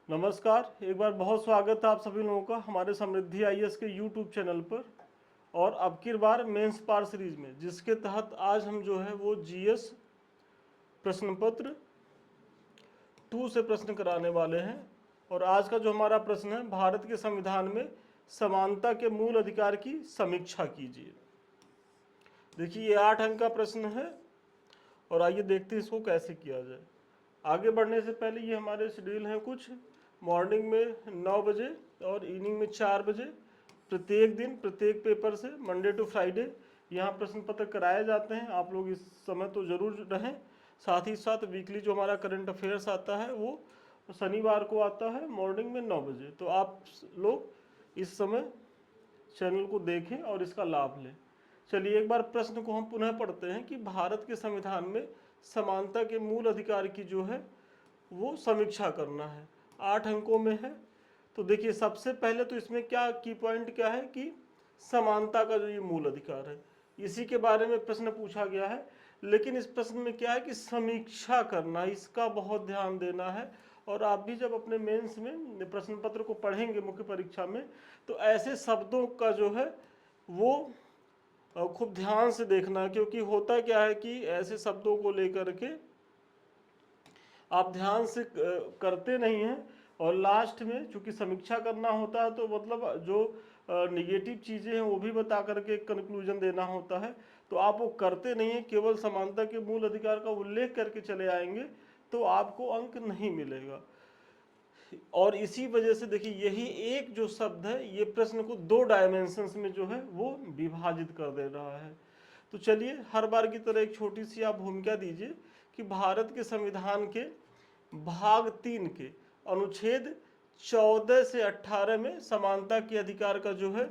नमस्कार, एक बार बहुत स्वागत है आप सभी लोगों का हमारे समृद्धि आईएएस के यूट्यूब चैनल पर। और अब की बार मेंस पार सीरीज में, जिसके तहत आज हम जो है वो जीएस प्रश्न पत्र 2 से प्रश्न कराने वाले हैं। और आज का जो हमारा प्रश्न है, भारत के संविधान में समानता के मूल अधिकार की समीक्षा कीजिए। देखिए, ये 8 अंक का प्रश्न है और आइए देखते हैं इसको कैसे किया जाए। आगे बढ़ने से पहले ये हमारे शेड्यूल हैं कुछ। मॉर्निंग में 9 बजे और इवनिंग में 4 बजे प्रत्येक दिन प्रत्येक पेपर से मंडे टू फ्राइडे यहाँ प्रश्न पत्र कराए जाते हैं। आप लोग इस समय तो जरूर रहें। साथ ही साथ वीकली जो हमारा करंट अफेयर्स आता है वो शनिवार को आता है मॉर्निंग में 9 बजे। तो आप लोग इस समय चैनल को देखें और इसका लाभ लें। चलिए एक बार प्रश्न को हम पुनः पढ़ते हैं कि भारत के संविधान में समानता के मूल अधिकार की जो है वो समीक्षा करना है। 8 अंकों में है। तो देखिए, सबसे पहले तो इसमें क्या की पॉइंट क्या है कि समानता का जो ये मूल अधिकार है, इसी के बारे में प्रश्न पूछा गया है। लेकिन इस प्रश्न में क्या है कि समीक्षा करना, इसका बहुत ध्यान देना है। और आप भी जब अपने मेंस में प्रश्न पत्र को पढ़ेंगे मुख्य परीक्षा में, तो ऐसे शब्दों का जो है वो खूब ध्यान से देखना है। क्योंकि होता क्या है कि ऐसे शब्दों को लेकर के आप ध्यान से करते नहीं हैं और लास्ट में चूंकि समीक्षा करना होता है तो मतलब जो निगेटिव चीज़ें हैं वो भी बता करके कंक्लूजन देना होता है। तो आप वो करते नहीं हैं, केवल समानता के मूल अधिकार का उल्लेख करके चले आएंगे तो आपको अंक नहीं मिलेगा। और इसी वजह से देखिए, यही एक जो शब्द है ये प्रश्न को 2 डायमेंशंस में जो है वो विभाजित कर दे रहा है। तो चलिए, हर बार की तरह एक छोटी सी आप भूमिका दीजिए कि भारत के संविधान के भाग 3 के अनुच्छेद 14 से 18 में समानता के अधिकार का जो है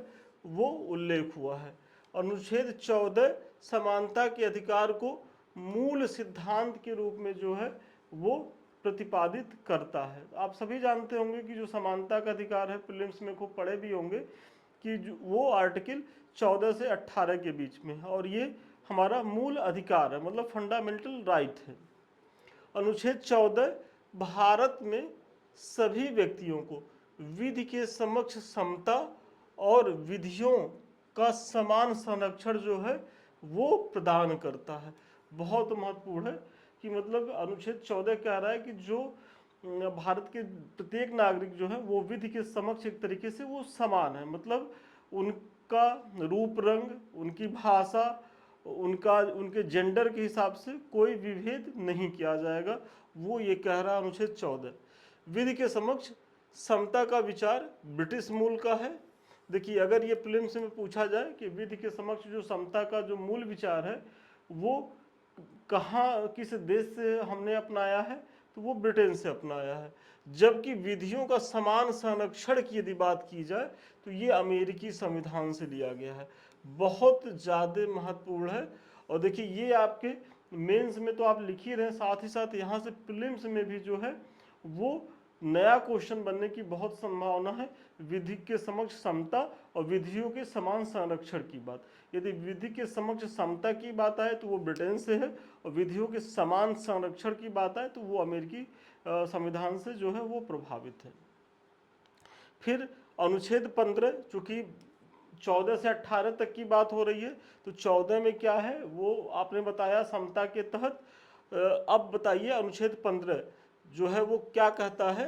वो उल्लेख हुआ है। अनुच्छेद 14 समानता के अधिकार को मूल सिद्धांत के रूप में जो है वो प्रतिपादित करता है। आप सभी जानते होंगे कि जो समानता का अधिकार है, प्रीलिम्स में खूब पढ़े भी होंगे कि वो आर्टिकल 14 से 18 के बीच में है और ये हमारा मूल अधिकार है, मतलब फंडामेंटल राइट है। अनुच्छेद 14 भारत में सभी व्यक्तियों को विधि के समक्ष समता और विधियों का समान संरक्षण जो है वो प्रदान करता है। बहुत महत्वपूर्ण है कि मतलब अनुच्छेद 14 कह रहा है कि जो भारत के प्रत्येक नागरिक जो है वो विधि के समक्ष एक तरीके से वो समान है। मतलब उनका रूप रंग, उनकी भाषा, उनके जेंडर के हिसाब से कोई विभेद नहीं किया जाएगा। वो ये कह रहा है अनुच्छेद 14। विधि के समक्ष समता का विचार ब्रिटिश मूल का है। देखिए, अगर ये प्रीलिम्स में पूछा जाए कि विधि के समक्ष जो समता का जो मूल विचार है वो कहाँ, किस देश से हमने अपनाया है, तो वो ब्रिटेन से अपनाया है। जबकि विधियों का समान संरक्षण की यदि बात की जाए तो ये अमेरिकी संविधान से लिया गया है। बहुत ज़्यादा महत्वपूर्ण है। और देखिए, ये आपके मेंस में तो आप लिख ही रहे हैं, साथ ही साथ यहाँ से प्रीलिम्स में भी जो है वो नया क्वेश्चन बनने की बहुत संभावना है। विधि के समक्ष समता और विधियों के समान संरक्षण की बात, यदि विधि के समक्ष समता की बात आए तो वो ब्रिटेन से है और विधियों के समान संरक्षण की बात आए तो वो अमेरिकी संविधान से जो है वो प्रभावित है। फिर अनुच्छेद 15, चूंकि 14 से 18 तक की बात हो रही है, तो 14 में क्या है वो आपने बताया समता के तहत। अब बताइए अनुच्छेद 15 जो है वो क्या कहता है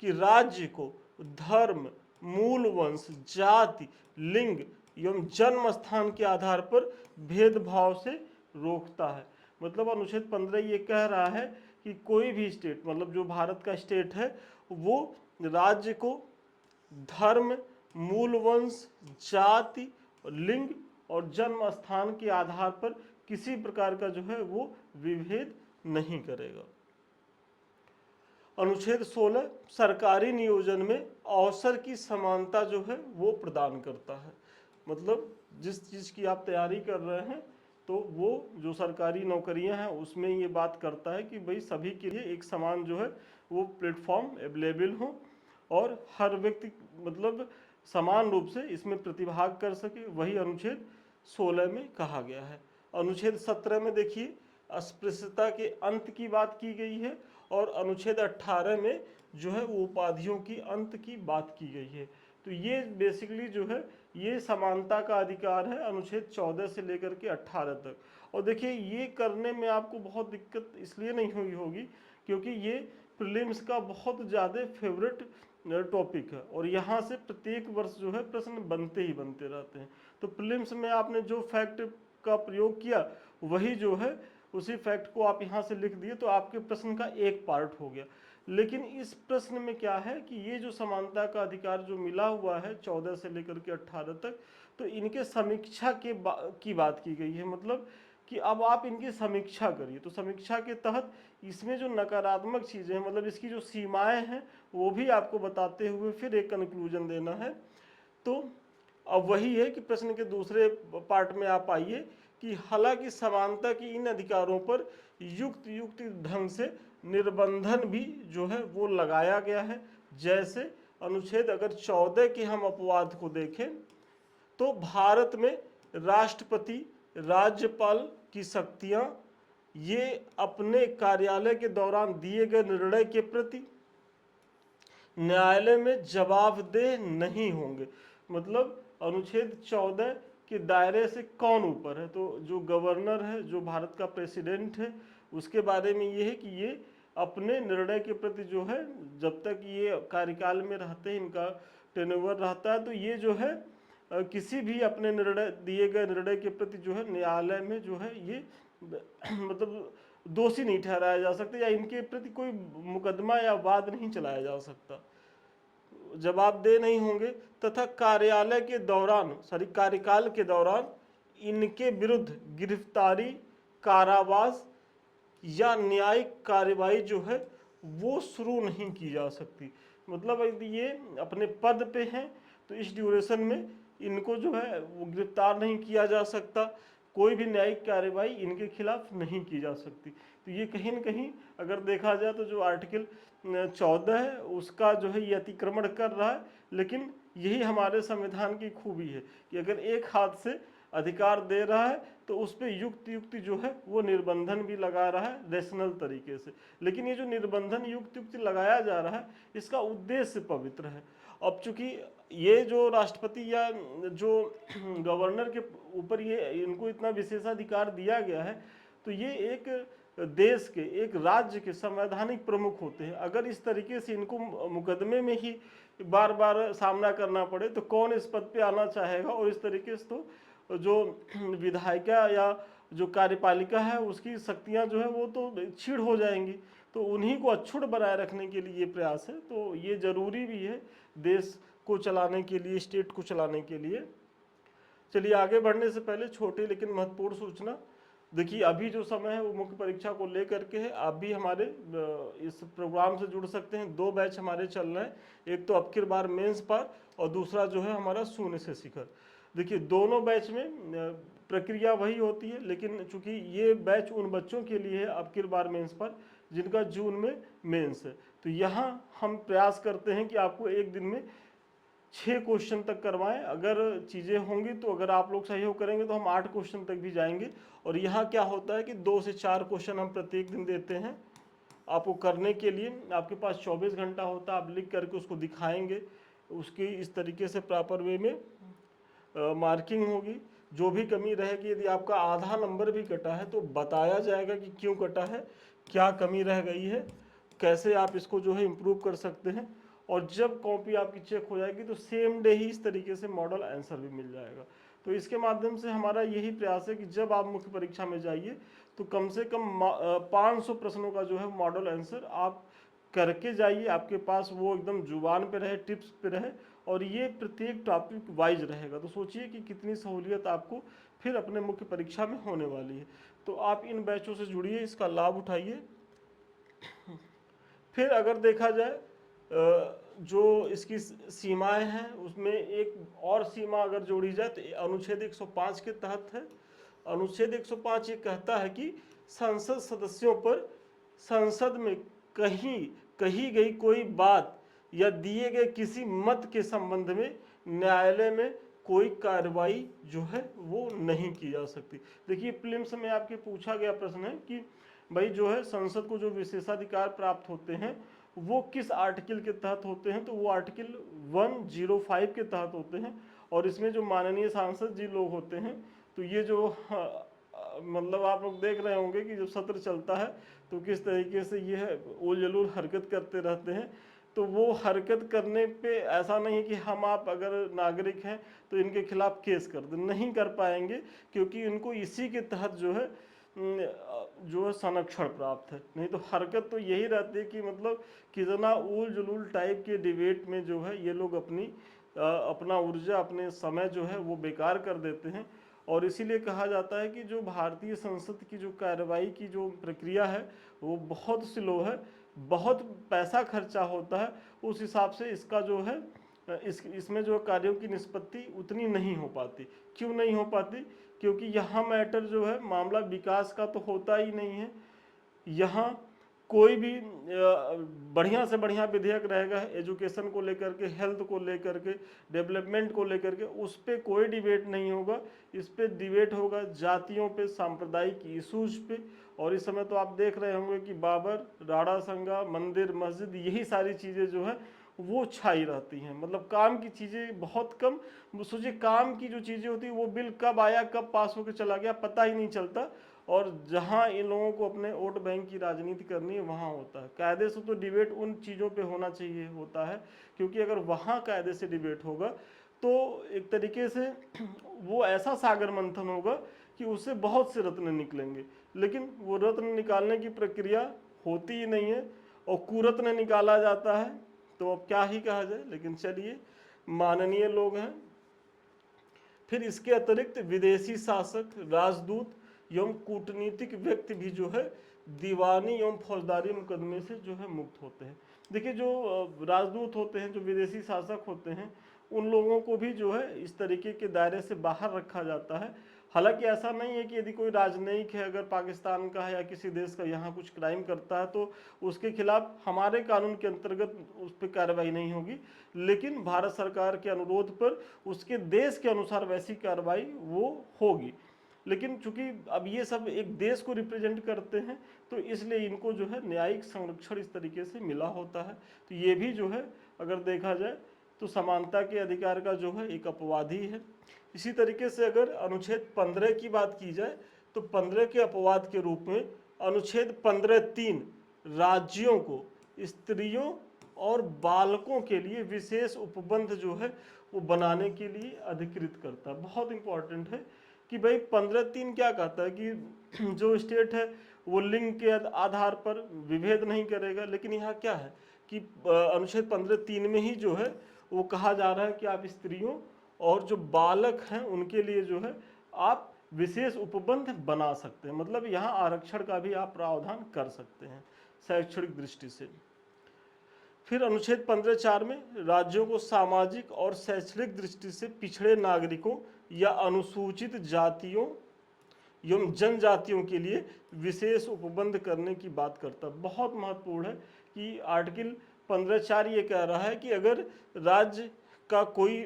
कि राज्य को धर्म, मूल वंश, जाति, लिंग एवं जन्म स्थान के आधार पर भेदभाव से रोकता है। मतलब अनुच्छेद 15 ये कह रहा है कि कोई भी स्टेट, मतलब जो भारत का स्टेट है, वो राज्य को धर्म, मूल वंश, जाति, लिंग और जन्म स्थान के आधार पर किसी प्रकार का जो है वो विभेद नहीं करेगा। अनुच्छेद 16 सरकारी नियोजन में अवसर की समानता जो है वो प्रदान करता है। मतलब जिस चीज़ की आप तैयारी कर रहे हैं तो वो जो सरकारी नौकरियां हैं उसमें ये बात करता है कि भाई सभी के लिए एक समान जो है वो प्लेटफॉर्म अवेलेबल हो और हर व्यक्ति मतलब समान रूप से इसमें प्रतिभाग कर सके। वही अनुच्छेद 16 में कहा गया है। अनुच्छेद 17 में देखिए अस्पृश्यता के अंत की बात की गई है और अनुच्छेद 18 में जो है वो उपाधियों की अंत की बात की गई है। तो ये बेसिकली जो है ये समानता का अधिकार है अनुच्छेद 14 से लेकर के 18 तक। और देखिए ये करने में आपको बहुत दिक्कत इसलिए नहीं हुई होगी क्योंकि ये प्रीलिम्स का बहुत ज़्यादा फेवरेट टॉपिक है और यहाँ से प्रत्येक वर्ष जो है प्रश्न बनते ही बनते रहते हैं। तो प्रीलिम्स में आपने जो फैक्ट का प्रयोग किया वही जो है उसी फैक्ट को आप यहाँ से लिख दिए तो आपके प्रश्न का एक पार्ट हो गया। लेकिन इस प्रश्न में क्या है कि ये जो समानता का अधिकार जो मिला हुआ है 14 से लेकर के 18 तक, तो इनके समीक्षा की बात की गई है। मतलब कि अब आप इनकी समीक्षा करिए। तो समीक्षा के तहत इसमें जो नकारात्मक चीज़ें हैं, मतलब इसकी जो सीमाएं हैं वो भी आपको बताते हुए फिर एक कंक्लूजन देना है। तो अब वही है कि प्रश्न के दूसरे पार्ट में आप आइए कि हालांकि समानता की इन अधिकारों पर युक्त युक्त ढंग से निर्बंधन भी जो है वो लगाया गया है। जैसे अनुच्छेद अगर 14 के हम अपवाद को देखें तो भारत में राष्ट्रपति राज्यपाल की शक्तियां ये अपने कार्यालय के दौरान दिए गए निर्णय के प्रति न्यायालय में जवाबदेह नहीं होंगे। मतलब अनुच्छेद 14 के दायरे से कौन ऊपर है? तो जो गवर्नर है, जो भारत का प्रेसिडेंट है, उसके बारे में ये है कि ये अपने निर्णय के प्रति जो है जब तक ये कार्यकाल में रहते हैं, इनका टेन्योर रहता है, तो ये जो है किसी भी अपने निर्णय दिए गए निर्णय के प्रति जो है न्यायालय में जो है ये मतलब दोषी नहीं ठहराया जा सकता या इनके प्रति कोई मुकदमा या वाद नहीं चलाया जा सकता, जवाबदेह नहीं होंगे। तथा कार्यालय के दौरान कार्यकाल के दौरान इनके विरुद्ध गिरफ्तारी, कारावास या न्यायिक कार्यवाही जो है वो शुरू नहीं की जा सकती। मतलब यदि ये अपने पद पे हैं तो इस ड्यूरेशन में इनको जो है वो गिरफ्तार नहीं किया जा सकता, कोई भी न्यायिक कार्यवाही इनके खिलाफ नहीं की जा सकती। तो ये कहीं न कहीं अगर देखा जाए तो जो आर्टिकल 14 है उसका जो है ये अतिक्रमण कर रहा है। लेकिन यही हमारे संविधान की खूबी है कि अगर एक हाथ से अधिकार दे रहा है तो उस पर युक्त युक्ति जो है वो निर्बंधन भी लगा रहा है रेशनल तरीके से। लेकिन ये जो निर्बंधन युक्त युक्ति लगाया जा रहा है इसका उद्देश्य पवित्र है। अब चूंकि ये जो राष्ट्रपति या जो गवर्नर के ऊपर ये इनको इतना विशेषाधिकार दिया गया है तो ये एक देश के, एक राज्य के संवैधानिक प्रमुख होते हैं। अगर इस तरीके से इनको मुकदमे में ही बार बार सामना करना पड़े तो कौन इस पद पे आना चाहेगा। और इस तरीके से तो जो विधायिका या जो कार्यपालिका है उसकी शक्तियां जो है वो तो छीड़ हो जाएंगी। तो उन्हीं को अक्षुण्ण बनाए रखने के लिए ये प्रयास है। तो ये जरूरी भी है देश को चलाने के लिए, स्टेट को चलाने के लिए। चलिए आगे बढ़ने से पहले छोटी लेकिन महत्वपूर्ण सूचना। देखिए अभी जो समय है वो मुख्य परीक्षा को लेकर के है। आप भी हमारे इस प्रोग्राम से जुड़ सकते हैं। 2 बैच हमारे चल रहे हैं, एक तो अब की बार मेंस पर और दूसरा जो है हमारा शून्य से शिखर। देखिए दोनों बैच में प्रक्रिया वही होती है, लेकिन चूंकि ये बैच उन बच्चों के लिए है अब की बार मेंस पर जिनका जून में मेंस है। तो यहाँ हम प्रयास करते हैं कि आपको एक दिन में 6 क्वेश्चन तक करवाएं। अगर चीज़ें होंगी तो अगर आप लोग सहयोग करेंगे तो हम 8 क्वेश्चन तक भी जाएंगे। और यहाँ क्या होता है कि 2 से 4 क्वेश्चन हम प्रत्येक दिन देते हैं आपको करने के लिए। आपके पास 24 घंटा होता है, आप लिख करके उसको दिखाएंगे, उसकी इस तरीके से प्रॉपर वे में मार्किंग होगी। जो भी कमी रहेगी, यदि आपका आधा नंबर भी कटा है तो बताया जाएगा कि क्यों कटा है, क्या कमी रह गई है, कैसे आप इसको जो है इम्प्रूव कर सकते हैं। और जब कॉपी आपकी चेक हो जाएगी तो सेम डे ही इस तरीके से मॉडल आंसर भी मिल जाएगा। तो इसके माध्यम से हमारा यही प्रयास है कि जब आप मुख्य परीक्षा में जाइए तो कम से कम 500 प्रश्नों का जो है मॉडल आंसर आप करके जाइए। आपके पास वो एकदम जुबान पे रहे, टिप्स पे रहे और ये प्रत्येक टॉपिक वाइज रहेगा। तो सोचिए कि कितनी सहूलियत आपको फिर अपने मुख्य परीक्षा में होने वाली है। तो आप इन बैचों से जुड़िए, इसका लाभ उठाइए। फिर अगर देखा जाए जो इसकी सीमाएं हैं उसमें एक और सीमा अगर जोड़ी जाए तो अनुच्छेद 105 के तहत है। अनुच्छेद 105 ये कहता है कि संसद सदस्यों पर संसद में कही गई कोई बात या दिए गए किसी मत के संबंध में न्यायालय में कोई कार्रवाई जो है वो नहीं की जा सकती। देखिए प्रीलिम्स में आपके पूछा गया प्रश्न है कि भाई जो है संसद को जो विशेषाधिकार प्राप्त होते हैं वो किस आर्टिकल के तहत होते हैं, तो वो आर्टिकल 105 के तहत होते हैं। और इसमें जो माननीय सांसद जी लोग होते हैं, तो ये जो मतलब आप लोग देख रहे होंगे कि जब सत्र चलता है तो किस तरीके से ये उल जलूल हरकत करते रहते हैं। तो वो हरकत करने पे ऐसा नहीं कि हम आप अगर नागरिक हैं तो इनके खिलाफ केस कर दें, नहीं कर पाएंगे, क्योंकि इनको इसी के तहत जो है संरक्षण प्राप्त है। नहीं तो हरकत तो यही रहती है कि मतलब कितना उल जुलूल टाइप के डिबेट में जो है ये लोग अपना ऊर्जा, अपने समय जो है वो बेकार कर देते हैं। और इसीलिए कहा जाता है कि जो भारतीय संसद की जो कार्रवाई की जो प्रक्रिया है वो बहुत स्लो है, बहुत पैसा खर्चा होता है, उस हिसाब से इसका जो है इसमें जो कार्यों की निष्पत्ति उतनी नहीं हो पाती। क्यों नहीं हो पाती? क्योंकि यहाँ मैटर जो है मामला विकास का तो होता ही नहीं है। यहाँ कोई भी बढ़िया से बढ़िया विधेयक रहेगा एजुकेशन को लेकर के, हेल्थ को लेकर के, डेवलपमेंट को लेकर के, उस पर कोई डिबेट नहीं होगा। इस पे डिबेट होगा जातियों पे, सांप्रदायिक इशूज पे। और इस समय तो आप देख रहे होंगे कि बाबर, राणा संगा, मंदिर, मस्जिद, यही सारी चीज़ें जो है वो छाई रहती हैं। मतलब काम की चीज़ें बहुत कम। सोचिए काम की जो चीज़ें होती है वो बिल कब आया कब पास होकर चला गया पता ही नहीं चलता। और जहाँ इन लोगों को अपने वोट बैंक की राजनीति करनी है वहाँ होता है। कायदे से तो डिबेट उन चीज़ों पे होना चाहिए होता है, क्योंकि अगर वहाँ कायदे से डिबेट होगा तो एक तरीके से वो ऐसा सागर मंथन होगा कि उससे बहुत से रत्न निकलेंगे। लेकिन वो रत्न निकालने की प्रक्रिया होती ही नहीं है और कुरत्न निकाला जाता है, तो अब क्या ही कहा जाए। लेकिन चलिए, माननीय लोग हैं। फिर इसके अतिरिक्त विदेशी शासक, राजदूत एवं कूटनीतिक व्यक्ति भी जो है दीवानी एवं फौजदारी मुकदमे से जो है मुक्त होते हैं। देखिए जो राजदूत होते हैं, जो विदेशी शासक होते हैं, उन लोगों को भी जो है इस तरीके के दायरे से बाहर रखा जाता है। हालांकि ऐसा नहीं है कि यदि कोई राजनयिक है, अगर पाकिस्तान का है या किसी देश का, यहाँ कुछ क्राइम करता है तो उसके खिलाफ हमारे कानून के अंतर्गत उस पर कार्रवाई नहीं होगी। लेकिन भारत सरकार के अनुरोध पर उसके देश के अनुसार वैसी कार्रवाई वो होगी। लेकिन चूंकि अब ये सब एक देश को रिप्रेजेंट करते हैं तो इसलिए इनको जो है न्यायिक संरक्षण इस तरीके से मिला होता है। तो ये भी जो है अगर देखा जाए तो समानता के अधिकार का जो है एक अपवाद ही है। इसी तरीके से अगर अनुच्छेद 15 की बात की जाए तो 15 के अपवाद के रूप में अनुच्छेद 15(3) राज्यों को स्त्रियों और बालकों के लिए विशेष उपबंध जो है वो बनाने के लिए अधिकृत करता है। बहुत इंपॉर्टेंट है कि भाई 15(3) क्या कहता है कि जो स्टेट है वो लिंग के आधार पर विभेद नहीं करेगा। लेकिन यहाँ क्या है कि अनुच्छेद 15(3) में ही जो है वो कहा जा रहा है कि आप स्त्रियों और जो बालक हैं उनके लिए जो है आप विशेष उपबंध बना सकते हैं। मतलब यहाँ आरक्षण का भी आप प्रावधान कर सकते हैं शैक्षणिक दृष्टि से। फिर अनुच्छेद 15(4) में राज्यों को सामाजिक और शैक्षणिक दृष्टि से पिछड़े नागरिकों या अनुसूचित जातियों एवं जनजातियों के लिए विशेष उपबंध करने की बात करता है। बहुत महत्वपूर्ण है कि आर्टिकल 15(4) ये कह रहा है कि अगर राज्य का कोई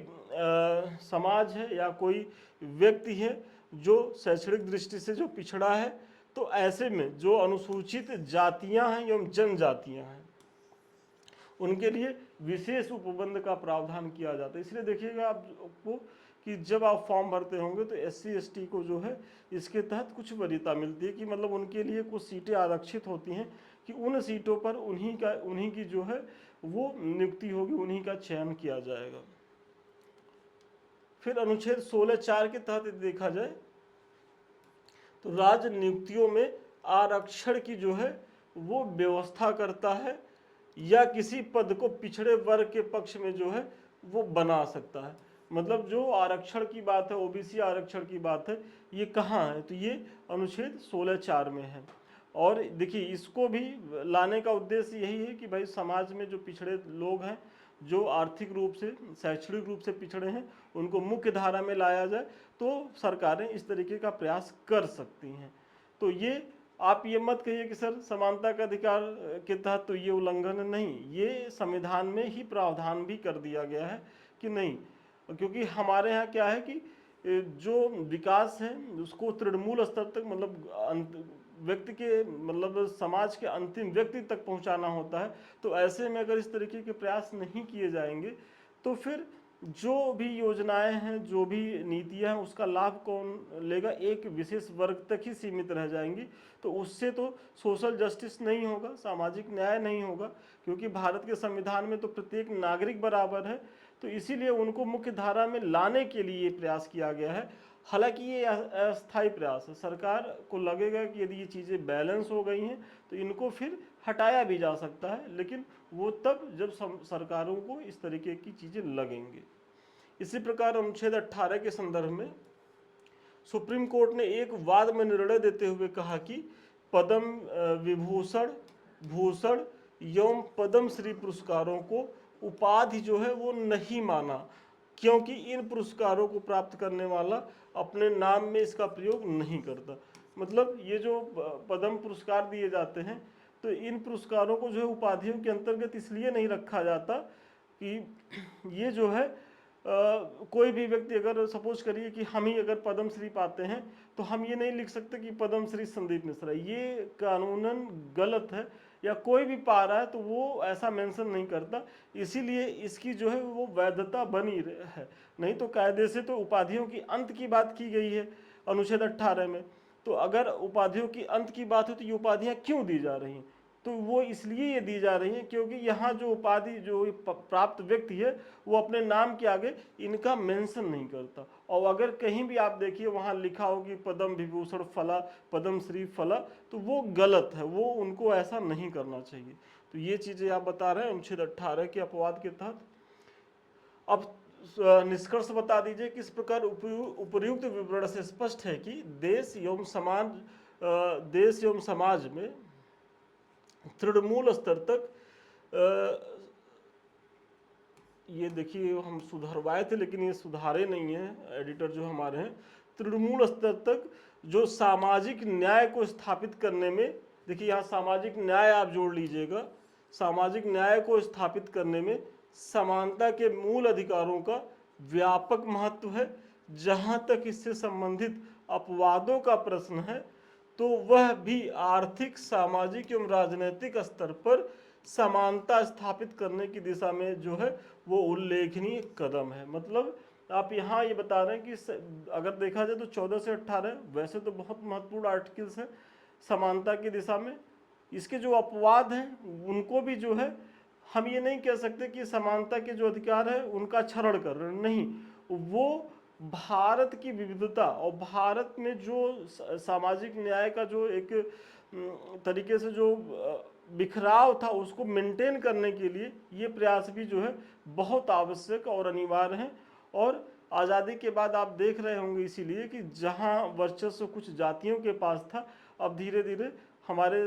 समाज है या कोई व्यक्ति है जो शैक्षणिक दृष्टि से जो पिछड़ा है, तो ऐसे में जो अनुसूचित जातियां हैं एवं जनजातियां हैं उनके लिए विशेष उपबंध का प्रावधान किया जाता है। इसलिए देखिएगा आपको कि जब आप फॉर्म भरते होंगे तो SC ST को जो है इसके तहत कुछ वरीयता मिलती है कि मतलब उनके लिए कुछ सीटें आरक्षित होती हैं कि उन सीटों पर उन्हीं की जो है वो नियुक्ति होगी, उन्हीं का चयन किया जाएगा। फिर अनुच्छेद 16(4) के तहत देखा जाए तो राज्य नियुक्तियों में आरक्षण की जो है वो व्यवस्था करता है या किसी पद को पिछड़े वर्ग के पक्ष में जो है वो बना सकता है। मतलब जो आरक्षण की बात है, OBC आरक्षण की बात है, ये कहाँ है? तो ये अनुच्छेद 16(4) में है। और देखिए इसको भी लाने का उद्देश्य यही है कि भाई समाज में जो पिछड़े लोग हैं, जो आर्थिक रूप से, शैक्षणिक रूप से पिछड़े हैं, उनको मुख्य धारा में लाया जाए। तो सरकारें इस तरीके का प्रयास कर सकती हैं। तो ये आप ये मत कहिए कि सर समानता का अधिकार के तहत तो ये उल्लंघन नहीं, ये संविधान में ही प्रावधान भी कर दिया गया है कि नहीं। क्योंकि हमारे यहाँ क्या है कि जो विकास है उसको तृणमूल स्तर तक, मतलब व्यक्ति के मतलब समाज के अंतिम व्यक्ति तक पहुंचाना होता है। तो ऐसे में अगर इस तरीके के प्रयास नहीं किए जाएंगे तो फिर जो भी योजनाएं हैं, जो भी नीतियां हैं, उसका लाभ कौन लेगा? एक विशेष वर्ग तक ही सीमित रह जाएंगी। तो उससे तो सोशल जस्टिस नहीं होगा, सामाजिक न्याय नहीं होगा, क्योंकि भारत के संविधान में तो प्रत्येक नागरिक बराबर है। तो इसीलिए उनको मुख्य धारा में लाने के लिए ये प्रयास किया गया है। हालांकि ये अस्थायी प्रयास है, सरकार को लगेगा कि यदि ये चीज़ें बैलेंस हो गई हैं तो इनको फिर हटाया भी जा सकता है, लेकिन वो तब जब सरकारों को इस तरीके की चीज़ें लगेंगे। इसी प्रकार अनुच्छेद 18 के संदर्भ में सुप्रीम कोर्ट ने एक वाद में निर्णय देते हुए कहा कि पद्म विभूषण, भूषण एवं पद्मश्री पुरस्कारों को उपाधि जो है वो नहीं माना, क्योंकि इन पुरस्कारों को प्राप्त करने वाला अपने नाम में इसका प्रयोग नहीं करता। मतलब ये जो पद्म पुरस्कार दिए जाते हैं, तो इन पुरस्कारों को जो है उपाधियों के अंतर्गत इसलिए नहीं रखा जाता कि ये जो है कोई भी व्यक्ति, अगर सपोज करिए कि हम ही अगर पद्मश्री पाते हैं तो हम ये नहीं लिख सकते कि पद्मश्री संदीप मिश्रा, ये कानूनन गलत है। या कोई भी पा रहा है तो वो ऐसा मेंशन नहीं करता, इसीलिए इसकी जो है वो वैधता बनी है। नहीं तो कायदे से तो उपाधियों की अंत की बात की गई है अनुच्छेद 18 में। तो अगर उपाधियों की अंत की बात हो तो ये उपाधियाँ क्यों दी जा रही हैं? तो वो इसलिए ये दी जा रही हैं क्योंकि यहाँ जो उपाधि जो प्राप्त व्यक्ति है वो अपने नाम के आगे इनका मेंशन नहीं करता। और अगर कहीं भी आप देखिए वहाँ लिखा हो कि पद्म विभूषण फला, पद्मश्री फला, तो वो गलत है, वो उनको ऐसा नहीं करना चाहिए। तो ये चीज़ें आप बता रहे हैं अनुच्छेद 18 के अपवाद के तहत। अब निष्कर्ष बता दीजिए किस प्रकार उपर्युक्त विवरण से स्पष्ट है कि देश एवं समाज में तृणमूल स्तर तक, ये देखिए हम सुधरवाए थे लेकिन ये सुधारे नहीं है एडिटर जो हमारे हैं, तृणमूल स्तर तक जो सामाजिक न्याय को स्थापित करने में, देखिए यहाँ सामाजिक न्याय आप जोड़ लीजिएगा, सामाजिक न्याय को स्थापित करने में समानता के मूल अधिकारों का व्यापक महत्व है। जहाँ तक इससे संबंधित अपवादों का प्रश्न है तो वह भी आर्थिक, सामाजिक एवं राजनीतिक स्तर पर समानता स्थापित करने की दिशा में जो है वो उल्लेखनीय कदम है। मतलब आप यहाँ ये बता रहे हैं कि अगर देखा जाए तो 14 से 18 वैसे तो बहुत महत्वपूर्ण आर्टिकल्स हैं समानता की दिशा में। इसके जो अपवाद हैं उनको भी जो है हम ये नहीं कह सकते कि समानता के जो अधिकार है उनका क्षरण कर रहे हैं, नहीं, वो भारत की विविधता और भारत में जो सामाजिक न्याय का जो एक तरीके से जो बिखराव था उसको मेंटेन करने के लिए ये प्रयास भी जो है बहुत आवश्यक और अनिवार्य हैं। और आज़ादी के बाद आप देख रहे होंगे इसीलिए कि जहां वर्चस्व कुछ जातियों के पास था, अब धीरे धीरे हमारे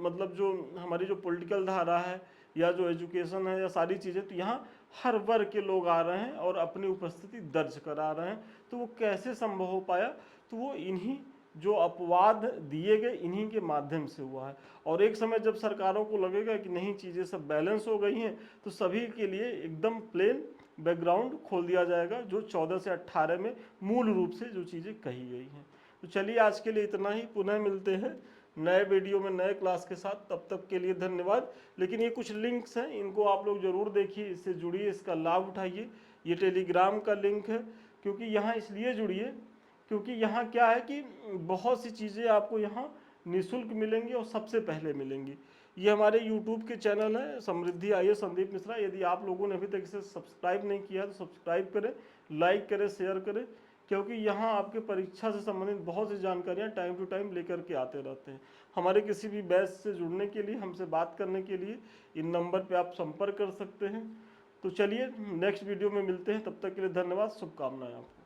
मतलब जो हमारी जो पॉलिटिकल धारा है या जो एजुकेशन है या सारी चीज़ें, तो यहाँ हर वर्ग के लोग आ रहे हैं और अपनी उपस्थिति दर्ज करा रहे हैं। तो वो कैसे संभव हो पाया? तो वो इन्हीं जो अपवाद दिए गए इन्हीं के माध्यम से हुआ है। और एक समय जब सरकारों को लगेगा कि नहीं चीज़ें सब बैलेंस हो गई हैं तो सभी के लिए एकदम प्लेन बैकग्राउंड खोल दिया जाएगा, जो 14 से 18 में मूल रूप से जो चीज़ें कही गई हैं। तो चलिए आज के लिए इतना ही, पुनः मिलते हैं नए वीडियो में नए क्लास के साथ। तब तक के लिए धन्यवाद। लेकिन ये कुछ लिंक्स हैं, इनको आप लोग जरूर देखिए, इससे जुड़िए, इसका लाभ उठाइए। ये टेलीग्राम का लिंक है, क्योंकि यहाँ इसलिए जुड़िए क्योंकि यहाँ क्या है कि बहुत सी चीज़ें आपको यहाँ निःशुल्क मिलेंगी और सबसे पहले मिलेंगी। ये हमारे YouTube के चैनल है समृद्धि IAS संदीप मिश्रा। यदि आप लोगों ने अभी तक इसे सब्सक्राइब नहीं किया तो सब्सक्राइब करें, लाइक करें, शेयर करें, क्योंकि यहाँ आपके परीक्षा से संबंधित बहुत सी जानकारियाँ टाइम टू टाइम लेकर के आते रहते हैं। हमारे किसी भी बैच से जुड़ने के लिए, हमसे बात करने के लिए इन नंबर पर आप संपर्क कर सकते हैं। तो चलिए नेक्स्ट वीडियो में मिलते हैं, तब तक के लिए धन्यवाद, शुभकामनाएं आपको।